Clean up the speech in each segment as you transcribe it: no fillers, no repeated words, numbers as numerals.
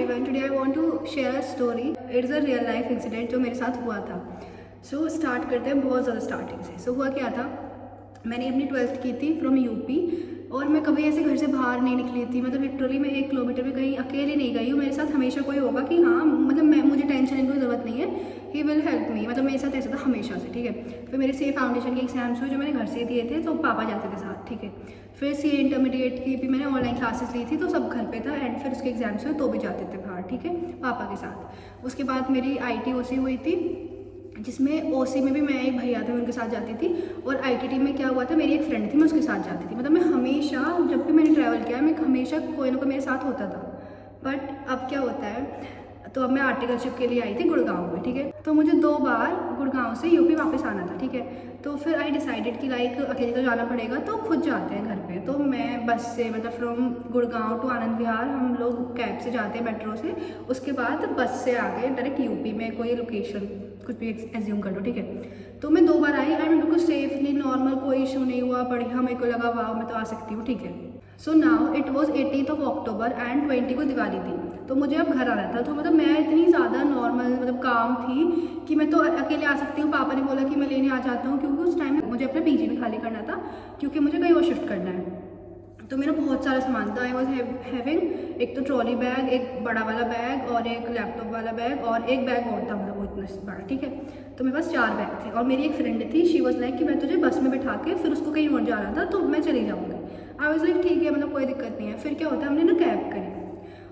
Everyone, today I want to share a story. It's a real life incident जो मेरे साथ हुआ था. सो स्टार्ट करते हैं बहुत ज़्यादा स्टार्टिंग से. सो हुआ क्या था, मैंने अपनी 12th की थी फ्रॉम यूपी और मैं कभी ऐसे घर से बाहर नहीं निकली थी. मतलब लिटरली मैं 1 किलोमीटर भी कहीं अकेले नहीं गई हूँ. मेरे साथ हमेशा कोई होगा कि हाँ, मतलब मैं मुझे टेंशन लेने की ज़रूरत नहीं है, ही विल हेल्प मी. मतलब मेरे साथ ऐसा था हमेशा से. ठीक है. फिर मेरे सी फाउंडेशन के एग्जाम्स हुए जो मैंने घर से दिए थे, तो पापा जाते थे साथ. ठीक है. फिर सी इंटरमीडिएट की भी मैंने ऑनलाइन क्लासेस ली थी, तो सब घर पे था. एंड फिर उसके एग्जाम्स हुए तो भी जाते थे बाहर. ठीक है, पापा के साथ. उसके बाद मेरी ITOC हुई थी, जिसमें OC में भी मैं एक भैया थे, उनके साथ जाती थी. और ITT में क्या हुआ था, मेरी एक फ्रेंड थी, मैं उसके साथ जाती थी. मतलब मैं हमेशा, जब भी मैंने ट्रैवल किया, मैं हमेशा कोई ना कोई मेरे साथ होता था. बट अब क्या होता है, तो अब मैं आर्टिकलशिप के लिए आई थी गुड़गांव में. ठीक है. तो मुझे 2 बार गुड़गांव से यूपी वापस आना था. ठीक है. तो फिर आई डिसाइडेड कि लाइक अकेले तो जाना पड़ेगा, तो खुद जाते हैं घर पे. तो मैं बस से, मतलब फ्रॉम गुड़गांव टू आनंद विहार हम लोग कैब से जाते हैं, मेट्रो से. उसके बाद बस से आगे डायरेक्ट यूपी में कोई लोकेशन कुछ भी एज्यूम कर लो. ठीक है. तो मैं 2 बार आई एंड बिल्कुल सेफली, नॉर्मल, कोई इशू नहीं हुआ. बढ़िया, मेरे को लगा वाह मैं तो आ सकती हूँ. ठीक है. So now it was 18th October and 20 को दिवाली थी. तो मुझे अब घर आना था. तो मतलब मैं इतनी ज़्यादा नॉर्मल, मतलब काम थी कि मैं तो अकेले आ सकती हूँ. पापा ने बोला कि मैं लेने आ जाता हूँ, क्योंकि उस टाइम मुझे अपना PG भी खाली करना था, क्योंकि मुझे कहीं और शिफ्ट करना है. तो मेरा बहुत सारा सामान था. आई वॉज हैविंग एक तो ट्रॉली बैग, एक बड़ा वाला बैग और एक लैपटॉप वाला बैग और एक बैग और था, मतलब वो इतना बड़ा. ठीक है. तो मेरे पास 4 बैग थे. और मेरी एक फ्रेंड थी, शी वॉज लाइक कि मैं तुझे बस में बैठा के फिर उसको कहीं और जाना था, तो मैं चली जाऊँगी. आई वॉज लाइक ठीक है, मतलब कोई दिक्कत नहीं है. फिर क्या होता है, हमने ना कैब करी.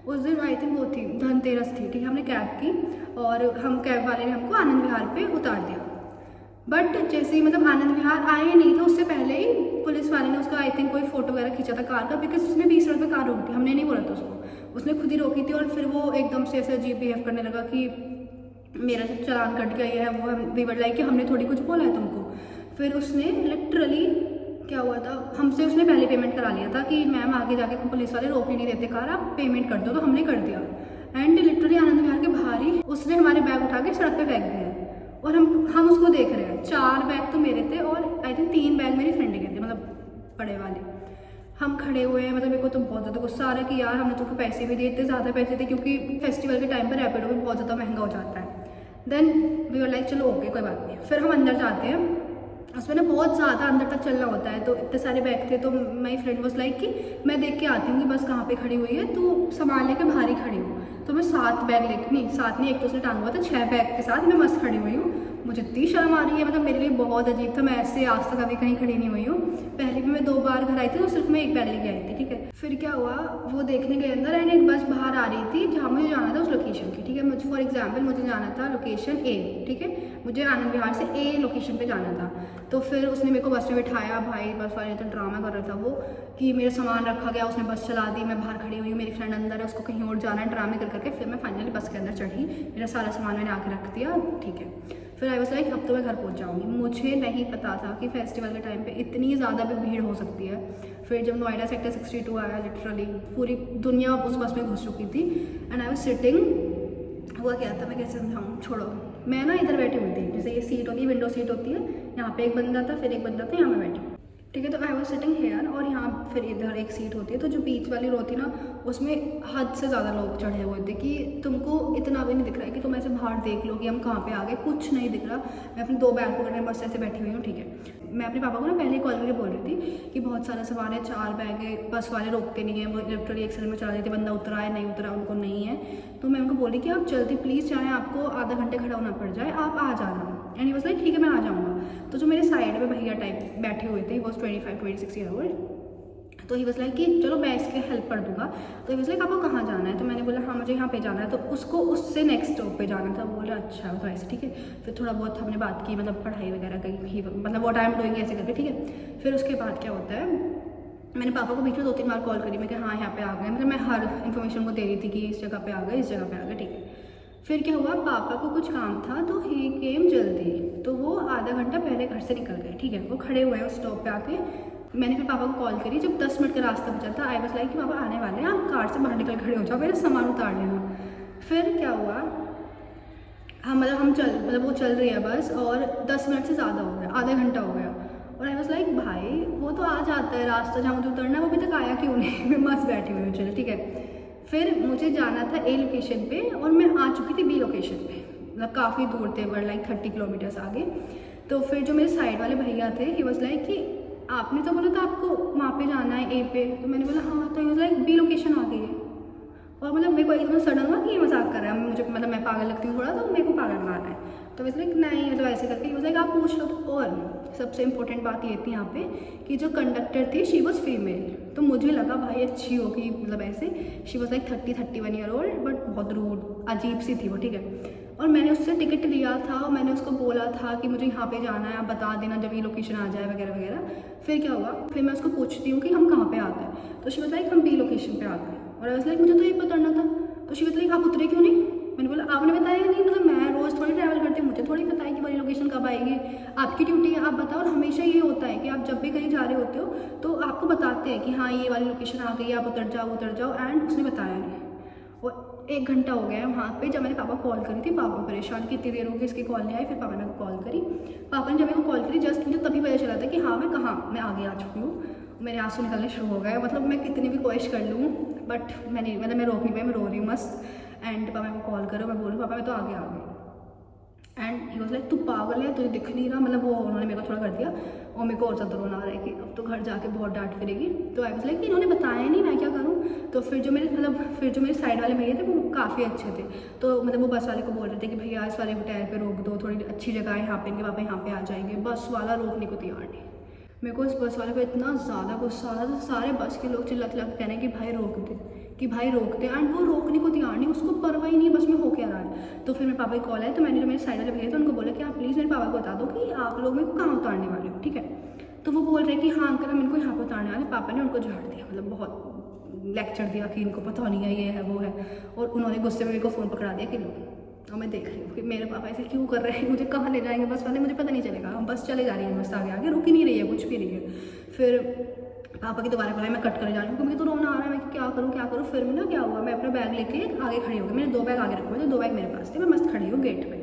उस दिन आई थिंक वो थी धनतेरस थी. ठीक है. हमने कैब की और हम कैब वाले ने हमको आनंद विहार पे उतार दिया. बट जैसे ही मतलब आनंद विहार आए नहीं थे, उससे पहले ही पुलिस वाले ने उसका आई थिंक कोई फोटो वगैरह खींचा था कार का, बिकॉज उसने 20 रोड पे कार रोकी थी. हमने नहीं बोला था उसको, उसने खुद ही रोकी थी. और फिर वो एकदम से ऐसे अजीब बिहेव करने लगा कि मेरा जो चालान कट गया है वो वी वर लाइक कि हमने थोड़ी कुछ बोला है तुमको. फिर उसने लिटरली, क्या हुआ था, हमसे उसने पहले पेमेंट करा लिया था कि मैम आगे जाके पुलिस वाले रोक ही नहीं देते कार, आप पेमेंट कर दो. तो हमने कर दिया. एंड लिटरली आनंद विहार के बाहर ही उसने हमारे बैग उठा के सड़क पे फेंक दिए और हम उसको देख रहे हैं. 4 बैग तो मेरे थे और आई थिंक 3 बैग मेरी फ्रेंड के थे, मतलब बड़े वाले. हम खड़े हुए हैं. मतलब मेरे को तो बहुत ज़्यादा गुस्सा आ रहा है कि यार हमने तुमको पैसे भी दिए, इतने ज़्यादा पैसे थे, क्योंकि फेस्टिवल के टाइम पर रैपिडो भी बहुत ज़्यादा महंगा हो जाता है. देन वी वर लाइक चलो ओके कोई बात नहीं. फिर हम अंदर जाते हैं. उसमें ना बहुत ज़्यादा अंदर तक चलना होता है, तो इतने सारे बैग थे. तो माई फ्रेंड वॉज लाइक कि मैं देख के आती हूँ कि बस कहाँ पे खड़ी हुई है, तो सामान लेके बाहर ही खड़ी हूँ. तो मैं 7 बैग लेके, नहीं 7 नहीं, एक तो उसने टांगा हुआ था, 6 बैग के साथ मैं मस्त खड़ी हुई हूँ. मुझे इतनी शर्म आ रही है, मतलब मेरे लिए बहुत अजीब था. मैं ऐसे आज तक अभी कहीं खड़ी नहीं हुई हूँ. पहले भी मैं 2 बार घर आई थी, तो सिर्फ मैं 1 बैग लेके आई थी. ठीक है. फिर क्या हुआ, वो देखने गए अंदर एंड एक बस बाहर आ रही थी जहाँ मुझे जाना था उस लोकेशन की. ठीक है. मुझे फॉर एग्जाम्पल मुझे जाना था लोकेशन A. ठीक है. मुझे आनंद विहार से A लोकेशन पे जाना था. तो फिर उसने मेरे को बस में बिठाया. भाई बस वाले तो ड्रामा कर रहा था वो कि मेरा सामान रखा गया, उसने बस चला दी, मैं बाहर खड़ी हुई हूँ, मेरी फ्रेंड अंदर है, उसको कहीं और जाना है, ड्रामे कर करके फिर मैं फाइनली बस के अंदर चढ़ी. मेरा सारा सामान मैंने आके रख दिया. ठीक है. फिर आई वाज लाइक अब तो मैं घर पहुँच जाऊँगी. मुझे नहीं पता था कि फेस्टिवल के टाइम पे इतनी ज़्यादा भी भीड़ हो सकती है. फिर जब नोएडा सेक्टर 62 आया, लिटरली पूरी दुनिया उस बस में घुस चुकी थी. And I was sitting. हुआ क्या था, मैं कैसे समझाऊँ, छोड़ो. मैं ना इधर बैठी हुई थी, जैसे ये सीट होती है, विंडो सीट होती है, यहाँ पे एक बंदा था, फिर एक बंदा था, यहाँ मैं बैठी. ठीक है. तो आई वॉज सिटिंग हेयर और यहाँ फिर इधर एक सीट होती है. तो जो बीच वाली रो थी ना, उसमें हद से ज़्यादा लोग चढ़े हुए थे कि तुमको इतना भी नहीं दिख रहा है कि तुम ऐसे बाहर देख लो कि हम कहाँ पे आ गए, कुछ नहीं दिख रहा. मैं अपने 2 बैग पकड़ने बस ऐसे बैठी हुई हूँ. ठीक है. मैं अपने पापा को ना पहले कॉल करके बोल रही थी कि बहुत सारा सामान है, 4 बैग है, बस वाले रोकते नहीं है, वो इलेक्ट्रॉनिक एक्सीडेंट में चला देते, बंदा उतरा है नहीं उतरा उनको नहीं है. तो मैं उनको बोली कि आप जल्दी प्लीज़, चाहे आपको आधा घंटे खड़ा होना पड़ जाए, आप आ जाना. एंड ही वाज लाइक ठीक है मैं आ जाऊँगा. तो जो मेरे साइड में भैया टाइप बैठे हुए थे, वॉज 25-26 ईयर ओल्ड. तो ही वाज लाइक कि चलो मैं इसके हेल्प कर दूंगा. तो ही वाज लाइक आपको कहाँ जाना है. तो मैंने बोला हाँ मुझे यहाँ पे जाना है. तो उसको उससे नेक्स्ट स्टॉप पे जाना था. बोला अच्छा तो ऐसे. ठीक है. फिर थोड़ा बहुत हमने बात की, मतलब पढ़ाई वगैरह की, मतलब व्हाट आई एम डूइंग ऐसे करके. ठीक है. फिर उसके बाद क्या होता है, मैंने पापा को बीच में 2-3 बार कॉल करी. मैं कि हाँ यहाँ पे आ गए, मतलब मैं हर इन्फॉर्मेशन को दे रही थी कि इस जगह पे आ गए, इस जगह पे आ गए. ठीक है. फिर क्या हुआ, पापा को कुछ काम था तो ही केम जल्दी. तो वो आधा घंटा पहले घर से निकल गए. ठीक है. वो खड़े हुए हैं उस स्टॉप पे आके. मैंने फिर पापा को कॉल करी जब 10 मिनट का रास्ता बचा था. आई वाज लाइक कि पापा आने वाले हैं, आप कार से बाहर निकल खड़े हो जाओ, मेरा सामान उतार लेना. फिर क्या हुआ, मतलब वो चल रही है बस और 10 मिनट से ज़्यादा हो गया, आधा घंटा हो गया. और आई वाज लाइक भाई वो तो आ जाता है रास्ता जहाँ मुझे उतरना है, वो अभी तक आया क्यों नहीं. मैं मस्त बैठी हुई हूँ. चल ठीक है. फिर मुझे जाना था ए लोकेशन पे और मैं आ चुकी थी बी लोकेशन पे, मतलब काफ़ी दूर थे, बट लाइक 30 किलोमीटर्स आगे। तो फिर जो मेरे साइड वाले भैया थे, ही वॉज लाइक कि आपने तो बोला था आपको वहाँ पे जाना है ए पे, तो मैंने बोला हाँ, तो he was like be location आ गई है। और मतलब मेरे को एकदम सडन हुआ कि ये मजाक कर रहा है, मुझे मतलब मैं पागल लगती हूँ थोड़ा, तो मेरे को पागल बनाना है। तो वैसे लाइक नहीं, मतलब ऐसे करके ही वॉज लाइक आप पूछ लो। और सबसे इंपॉर्टेंट बात ये थी यहाँ पे कि जो कंडक्टर थी शी वॉज फीमेल, तो मुझे लगा भाई अच्छी होगी, मतलब ऐसे she was like 30-31 year old, but बहुत रूड अजीब सी थी वो, ठीक है। और मैंने उससे टिकट लिया था और मैंने उसको बोला था कि मुझे यहाँ पे जाना है, आप बता देना जब ये लोकेशन आ जाए वगैरह वगैरह। फिर क्या हुआ, फिर मैं उसको पूछती हूँ कि हम कहाँ पे आ गए, तो शी वाज लाइक हम बी लोकेशन पे आ गए। और आई वाज लाइक मुझे तो ये उतरना था, तो शी वाज लाइक आप उतरे क्यों नहीं। मैंने बोला आपने बताया नहीं, मतलब मैं रोज़ थोड़ी ट्रैवल करती हूँ, मुझे थोड़ी पता है कि वाली लोकेशन कब आएगी, आपकी ड्यूटी है आप बताओ। और हमेशा ये होता है कि आप जब भी कहीं जा रहे होते हो तो आपको बताते हैं कि हाँ ये वाली लोकेशन आ गई, आप उतर जाओ, एंड उसने बताया नहीं। और 1 घंटा हो गया है वहाँ पे। जब मैंने पापा कॉल करी थी, पापा परेशान कि इतनी देर हो गई इसकी कॉल नहीं आई, फिर पापा ने कॉल करी। पापा ने जब मेरे को कॉल करी जस्ट मुझे तभी पता चला था कि हाँ मैं कहाँ, मैं आगे आ चुकी हूँ। मेरे आंसू निकलने शुरू हो गए, मतलब मैं कितनी भी कोशिश कर लूँ बट मैं रोक नहीं पाई, मैं रो रही हूँ मस्त। एंड पापा मेरे को कॉल करो, मैं बोलूँ पापा मैं तो आगे आ गई। एंड ही वॉज लाइक तू पागल है, तुझे दिख नहीं रहा, मतलब वो उन्होंने मेरे को थोड़ा कर दिया। और मेरे को और ज़्यादा रोना आ रहा है कि अब तो घर जाके बहुत डांट फिरेगी। तो आई वॉज लाइक इन्होंने बताया नहीं, मैं क्या करूँ। तो फिर जो मेरे साइड वाले भैया थे वो काफ़ी अच्छे थे, तो मतलब वो बस वाले को बोल रहे थे कि भैया इस वाले होटल पे रोक दो, थोड़ी अच्छी जगह है यहाँ पे, इनके पापा यहाँ पे आ जाएंगे। बस वाला रोकने को तैयार नहीं। मेरे को उस बस वाले पे इतना ज़्यादा गुस्सा आ रहा था, सारे बस के लोग चिल्ला चिल्ला कह रहे हैं कि भाई रोक दे, कि भाई रोक दे। एंड वो रोकने को तैयार नहीं, उसको परवाह ही नहीं बस में हो क्या रहा है। तो फिर मेरे पापा की कॉल आया, तो मैंने जो मेरे साइड वाले भैया थे उनको बोला कि आप प्लीज़ मेरे पापा को बता दो कि आप लोग मेरे को कहाँ उतारने वाले हो, ठीक है। तो वो बोल रहे कि हाँ अंकल हम इनको यहाँ पर उतारने वाले। पापा ने उनको झाड़ दिया, मतलब बहुत लेक्चर दिया कि इनको पता नहीं है, ये है वो है। और उन्होंने गुस्से में मेरे को फ़ोन पकड़ा दिया कि लो। और मैं देख रही हूँ कि मेरे पापा ऐसे क्यों कर रहे हैं, मुझे कहाँ ले जाएंगे बस वाले, मुझे पता नहीं चलेगा। हम बस चले जा रही है, बस आगे आगे रुक ही नहीं रही है, कुछ भी नहीं है। फिर पापा की दोबारा बोला, मैं कट कर जा रही हूँ क्योंकि मुझे तो रोना आ रहा है, मैं क्या करूँ। फिर मैं ना क्या हुआ, मैं अपना बैग लेके आगे खड़ी हो गई। मैंने 2 बैग आगे रखे हुए थे, 2 बैग मेरे पास थे, मैं मस्त खड़ी हूँ गेट पे,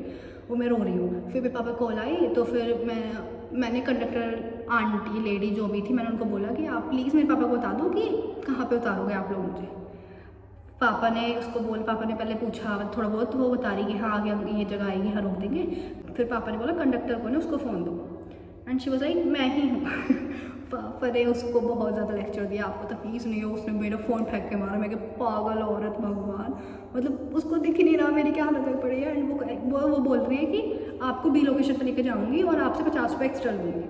वो मैं रो रही हूँ। फिर मेरे पापा कॉल आई, तो फिर मैंने कंडक्टर आंटी लेडी जो भी थी, मैंने उनको बोला कि आप प्लीज़ मेरे पापा को बता दो कि कहाँ पर उतारोगे आप लोग मुझे। पापा ने पहले पूछा थोड़ा बहुत, वो बता रही कि हाँ आगे ये जगह आएगी, यहाँ रोक देंगे। फिर पापा ने बोला कंडक्टर को ने उसको फ़ोन दो। एंड शी वाज लाइक मैं ही हूँ। पापा ने उसको बहुत ज़्यादा लेक्चर दिया, आपको तमीज़ नहीं हो, उसने मेरा फ़ोन फेंक के मारा। मैं क्या पागल औरत, भगवान, मतलब उसको दिख ही नहीं रहा मेरी क्या हालत पड़ी है। एंड वो बोल रही है कि आपको बी लोकेशन पर लेके जाऊँगी और आपसे 50 रुपये एक्स्ट्रा लूँगी।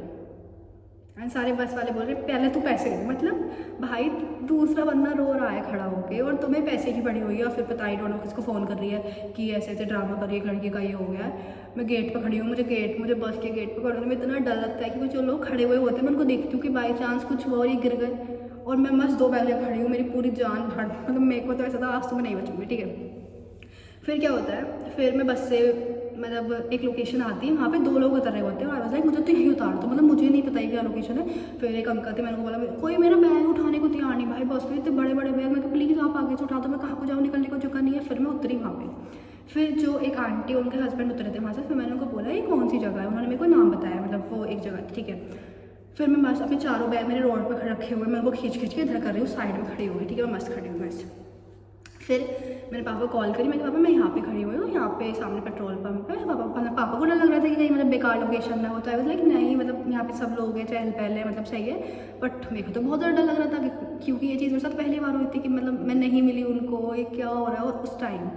एंड सारे बस वाले बोल रहे पहले तू पैसे दे, मतलब भाई दूसरा बंदा रो रहा है खड़ा होके और तुम्हें पैसे की पड़ी हुई है। और फिर पता ही डोंट नो किसको फ़ोन कर रही है कि ऐसे ऐसे ड्रामा कर रही है, एक लड़की का ये हो गया है। मैं गेट पर खड़ी हूँ, मुझे बस के गेट पर खड़े होने में इतना डर लगता है कि जो लोग खड़े हुए होते हैं मैं उनको देखती हूँ कि बाई चांस कुछ हुआ और ये गिर गए। और मैं मस्त 2 बैग लेकर खड़ी हूँ, मेरी पूरी जान भर, मतलब मेरे को तो ऐसा था आज तो मैं नहीं बचूँगी, ठीक है। फिर क्या होता है, फिर मैं बस से मतलब एक लोकेशन आती है, वहाँ पे 2 लोग उतर रहे होते हैं। और आई वाज लाइक मुझे तो यही उतार दो, मतलब मुझे नहीं पता क्या लोकेशन है। फिर एक अंकल थे, मैंने उनको बोला कोई मेरा बैग उठाने को तैयार नहीं, भाई बस में इतने बड़े बड़े बैग, मैं प्लीज़ आप आगे से उठा दो, मैं कहाँ को जाऊँ, निकलने को जगह नहीं है। फिर मैं उतरी वहाँ पे। फिर जो एक आंटी उनके हस्बैंड उतरे थे वहाँ से, फिर मैंने उनको बोला ये कौन सी जगह है, उन्होंने मेरे को नाम बताया, मतलब वो एक जगह, ठीक है। फिर मैं मस्त अपने 4 बैग मेरे रोड पर रखे हुए, मैं उनको खींच के इधर कर रही हूँ, साइड में खड़ी हुई, ठीक है, मैं मस्त खड़ी हूँ वैसे। फिर मैंने पापा को कॉल करी, मैंने पापा मैं यहाँ पे खड़ी हुई हूँ, यहाँ पे सामने पेट्रोल पंप है। पापा को डर लग रहा था कि कहीं मतलब बेकार लोकेशन ना होता है, लाइक नहीं मतलब यहाँ पे सब लोग हैं, चहल पहल है, मतलब सही है। बट मेरे को तो बहुत ज़्यादा डर लग रहा था क्योंकि ये चीज़ मेरे साथ पहली बार हुई थी कि मतलब मैं नहीं मिली उनको, ये क्या हो रहा है। और उस टाइम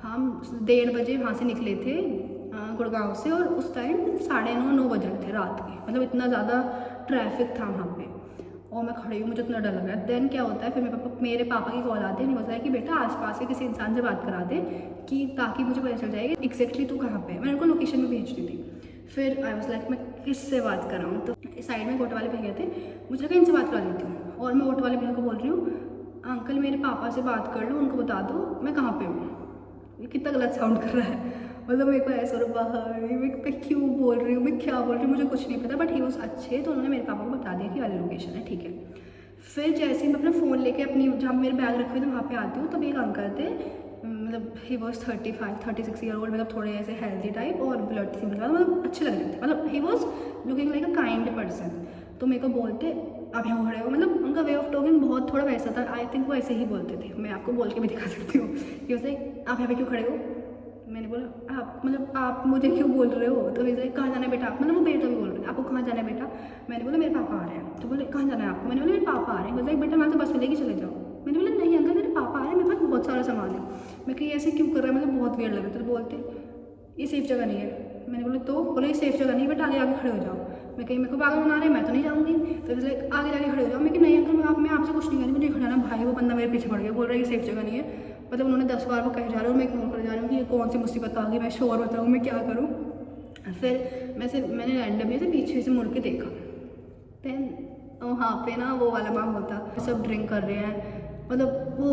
हम 1:30 बजे वहाँ से निकले थे गुड़गांव से, और उस टाइम 9:30 बज रहे थे रात के, मतलब इतना ज़्यादा ट्रैफिक था वहाँ पे। और मैं खड़ी हूँ, मुझे इतना डर लग रहा है। देन क्या होता है, फिर मेरे पापा की कॉल आती है, नहीं बताया कि बेटा आसपास के किसी इंसान से बात करा दे कि ताकि मुझे पता चल जाएगी एग्जैक्टली तू कहाँ पे है। मैंने उनको लोकेशन में भेज दी थी। फिर आई वाज लाइक मैं किससे बात कराऊँ, तो साइड में ऑटो वाले भैया थे, मुझे लगा इनसे बात करा लेती हूँ। और मैं ऑटो वाले भैया को बोल रही हूँ अंकल मेरे पापा से बात कर लो, उनको बता दो मैं कहाँ पर हूँ। ये कितना गलत साउंड कर रहा है, मतलब मेरे को ऐसा मैं क्यों बोल रही हूँ, मैं क्या बोल रही हूँ, मुझे कुछ नहीं पता। बट ही वॉज अच्छे, तो उन्होंने मेरे पापा को बता दिया कि वाली लोकेशन है, ठीक है। फिर जैसे ही मैं अपना फ़ोन लेके अपनी जहाँ मेरे बैग रखे हुए थे वहाँ पे आती हूँ, तब एक अंकल थे, मतलब ही वॉज 35-36 ईयर ओल्ड, मतलब थोड़े ऐसे हेल्दी टाइप और ब्लड थी, मतलब अच्छे लग रहे थे, मतलब he was looking like a kind person. तो मेरे को बोलते आप यहाँ खड़े हो, मतलब उनका वे ऑफ टॉकिंग बहुत थोड़ा वैसा था। आई थिंक वो ऐसे ही बोलते थे, मैं आपको बोल के भी दिखा सकती हूँ कि वैसे आप यहाँ पे क्यों खड़े हो। मैंने बोला आप मतलब आप मुझे क्यों बोल रहे हो, तो वैसे कहाँ जाना है बेटा, मतलब वो बेटा भी बोल रहे हैं आपको कहाँ जाना है बेटा। मैंने बोला मेरे पापा आ रहे हैं। तो बोले कहाँ जाना है आपको, मैंने बोला मेरे पापा आ रहे हैं। बोला बेटा वहाँ से बस मिलेगी चले जाओ। मैंने बोला नहीं अंकल मेरे पापा आ रहे हैं, मेरे पास बहुत सारा सामान है। मैं कहीं ऐसे क्यों कर रहा है, मतलब बहुत वियर्ड लग रहा था। तो बोलते ये सेफ जगह नहीं है। मैंने बोला तो बोले ये सेफ जगह नहीं बेटा, आगे आगे खड़े हो जाओ। मैं कहीं मेरे को पागल बना रहे हैं, मैं तो नहीं जाऊँगी। तो इसलिए आगे जाके खड़े हो जाओ। मैं कि नहीं अंकल मैं आपसे कुछ नहीं कह रही, मुझे खड़ा ना। भाई वो बंदा मेरे पीछे पड़ गया, बोल रहा है ये सेफ जगह नहीं है। मतलब उन्होंने 10 बार वो कह जा रहा हूँ, मैं इग्नोर कर जा रही हूँ कि ये कौन सी मुसीबत आ गई, मैं शोर बताऊँ मैं क्या करूँ। फिर मैंने रैंडमली से पीछे से मुड़ के देखा, देन वहाँ पे ना वो वाला माहौल था, सब ड्रिंक कर रहे हैं। मतलब वो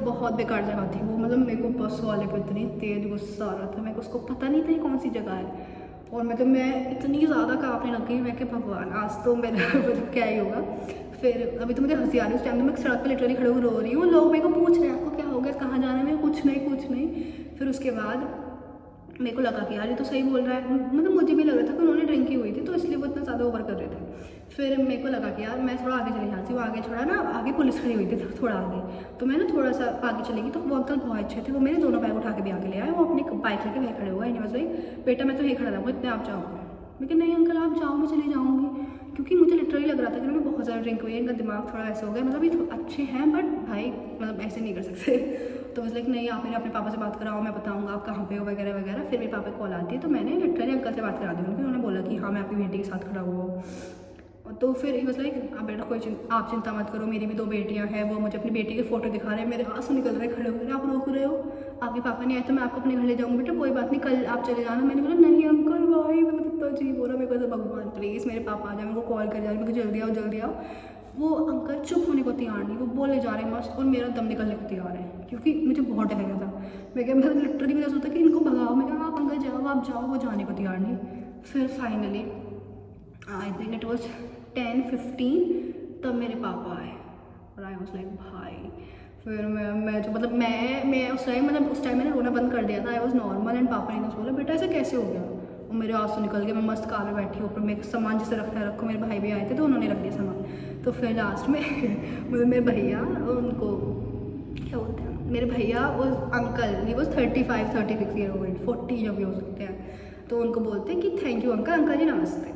बहुत बेकार जगह थी वो। मतलब मेरे को बस वाले को इतनी तेज गुस्सा आ रहा था, मेरे को उसको पता नहीं था ये कौन सी जगह है। और मतलब मैं इतनी ज़्यादा काँपने लग गई, मैं कि भगवान आज तो मेरा मतलब क्या ही होगा। फिर अभी तो मुझे हंसी आ रही है, उस टाइम तो मैं सड़क पर लिटरली खड़े हुए रो रही हूँ। लोग मेरे को पूछ रहे हैं आपको क्या हो गया, कहाँ जाना है, मैं कुछ नहीं। फिर उसके बाद मेरे को लगा कि यार ये तो सही बोल रहा है। मतलब मुझे भी लग रहा था कि उन्होंने ड्रिंक की हुई थी, तो इसलिए वो इतना ज़्यादा ओवर कर रहे थे। फिर मेरे को लगा कि यार मैं थोड़ा आगे चली जाती हूँ। आगे थोड़ा ना आगे पुलिस खड़ी हुई थी थोड़ा आगे, तो मैं ना थोड़ा सा आगे चलेगी। तो वो अंकल बहुत अच्छे थे, वो मेरे दोनों बैग उठा के भी आगे ले आए। वो अपनी बाइक लेके वहीं खड़े हुआ है, भाई बेटा मैं तो यहीं खड़ा रहूँगा, इतने आप जाओगे। मैं कहा नहीं अंकल आप जाओ, मैं चली जाऊँगी। क्योंकि मुझे लिटरली लग रहा था कि उन्होंने बहुत ज़्यादा ड्रिंक हुई है, इनका दिमाग थोड़ा ऐसा हो गया। मतलब ये अच्छे हैं बट भाई मतलब ऐसे नहीं कर सकते। तो बस लाइक नहीं आप मेरे अपने पापा से बात कराओ, मैं बताऊँगा आप कहाँ पे हो वगैरह वगैरह। फिर मेरे पापा कॉल आती है, तो मैंने लिटरली अंकल से बात करा दी उनकी। उन्होंने बोला कि हाँ मैं आपकी बेटी के साथ खड़ा हुआ हूँ। तो फिर ही बस लाइक आप बेटा आप चिंता मत करो, मेरी भी 2 बेटियां हैं। वो मुझे अपनी बेटी के फ़ोटो दिखा रहे हैं, मेरे आंसू निकल रहे खड़े हो रहे, आप रोक रहे हो, आपके पापा नहीं आए तो मैं आपको अपने घर ले जाऊँगा बेटा, कोई बात नहीं कल आप चले जाना। मैंने बोला नहीं अंकल भाई, मतलब कितना अजीब हो रहा है मेरे को। भगवान प्लीज़ मेरे पापा आ जाए, मेरे को कॉल कर जाए, मेरे को जल्दी आओ। वो अंकल चुप होने को तैयार नहीं, वो बोले जा रहे हैं मस्त, और मेरा दम निकलने को तैयार है क्योंकि मुझे बहुत डर लगा था। मैं क्या मतलब लिटरली मुझे सोचा कि इनको भगाओ। मैं कहा आप अंकल जाओ आप जाओ, वो जाने को तैयार नहीं। फिर finally I think it was 10:15 तब मेरे पापा आए और आई वॉज लाइक भाई। फिर मैं जो मतलब मैं उस टाइम मैंने रोना बंद कर दिया था। आई वॉज नॉर्मल एंड पापा ने मुझे बोला बेटा ऐसे कैसे हो गया। और मेरे आंसू निकल गए, मैं मस्त कार में बैठी ऊपर, मेरे सामान जिसे रखना है रखो। मेरे भाई भी आए थे तो उन्होंने रख दिया सामान। तो फिर लास्ट में मतलब मेरे भैया उनको क्या बोलते हैं, मेरे भैया और अंकल ही वो 35-36 ईयर ओल्ड, 40 जब भी हो सकते हैं। तो उनको बोलते हैं कि थैंक यू अंकल जी नमस्ते।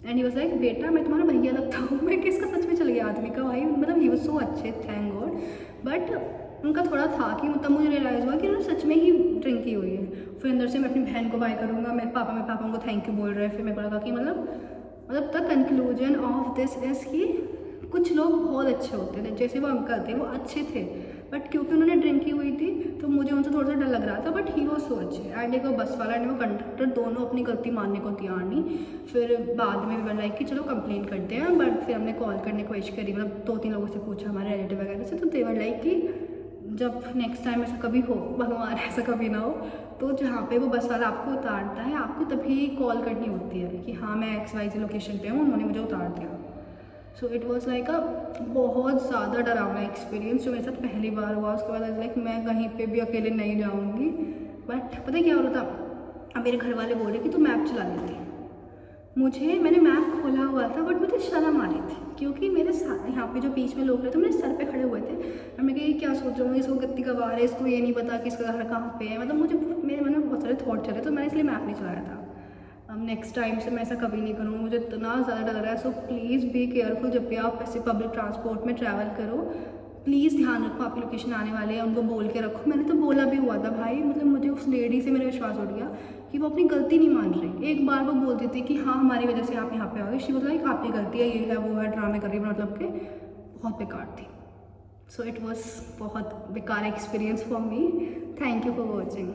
एंड ही वाज लाइक बेटा मैं तुम्हारा भैया लगता हूँ। मैं किसका सच में चल गया आदमी का भाई, मतलब ही वाज सो अच्छे थैंक गॉड। बट उनका थोड़ा था कि तब मुझे रियलाइज़ हुआ कि उन्होंने सच में ही ड्रिंक की हुई है। फिर अंदर से मैं अपनी बहन को बाय करूँगा, मेरे पापा उनको थैंक यू बोल रहे हैं। फिर मेरे को लगा कि मतलब the conclusion of this is कि कुछ लोग बहुत अच्छे होते थे, जैसे वो अंकल थे वो अच्छे थे, बट क्योंकि उन्होंने ड्रिंक की हुई थी तो मुझे उनसे थोड़ा सा डर लग रहा था। बट ही वॉज सो अच्छे। एंड एक बस वाला एंड वो कंडक्टर दोनों अपनी गलती मानने को तैयार नहीं। फिर बाद में भी लाइक कि चलो कंप्लेन करते हैं। बट फिर हमने कॉल करने की कोशिश करी, मतलब 2-3 लोगों से पूछा हमारे रिलेटिव वगैरह से, तो देवर लाइक कि जब नेक्स्ट टाइम ऐसा कभी हो, भगवान ऐसा कभी ना हो, तो जहाँ पे वो बस वाला आपको उतारता है आपको तभी कॉल करनी होती है कि हाँ मैं XYZ लोकेशन पे हूँ, उन्होंने मुझे उतार दिया। सो इट वॉज लाइक अ बहुत ज़्यादा डरावना एक्सपीरियंस जो मेरे साथ पहली बार हुआ। उसके बाद लाइक मैं कहीं पे भी अकेले नहीं जाऊँगी। बट पता है क्या हो रहा था, अब मेरे घर वाले बोल रहे कि तू मैप चला लेती। मैंने मैप खोला हुआ था बट मुझे शर्म आ रही थी क्योंकि मेरे साथ यहाँ पे जो बीच में लोग रहे थे मेरे सर पे खड़े हुए थे और मैं कहीं क्या सोच रहा हूँ, इसको कितनी कबार है, इसको ये नहीं पता कि इसका घर कहाँ पे है। मतलब मेरे मन में बहुत सारे थॉट चले, तो मैंने इसलिए मैप नहीं चलाया था। अब नेक्स्ट टाइम से मैं ऐसा कभी नहीं करूँगी, मुझे इतना ज़्यादा डर रहा है। सो प्लीज़ बी केयरफुल जब भी आप ऐसे पब्लिक ट्रांसपोर्ट में ट्रैवल करो। प्लीज़ ध्यान रखो, आपकी लोकेशन आने वाले हैं उनको बोल के रखो। मैंने तो बोला भी हुआ था भाई, मतलब मुझे उस लेडी से मेरा विश्वास उठ गया कि वो अपनी गलती नहीं मान रही। एक बार वो बोलती थी कि हाँ हमारी वजह से आप यहाँ पे आओगे, शी वाज लाइक आपकी गलती है, ये है वो है, ड्रामे कर रही है, मतलब कि बहुत बेकार थी। सो इट वॉज बहुत बेकार experience for me. Thank you for watching.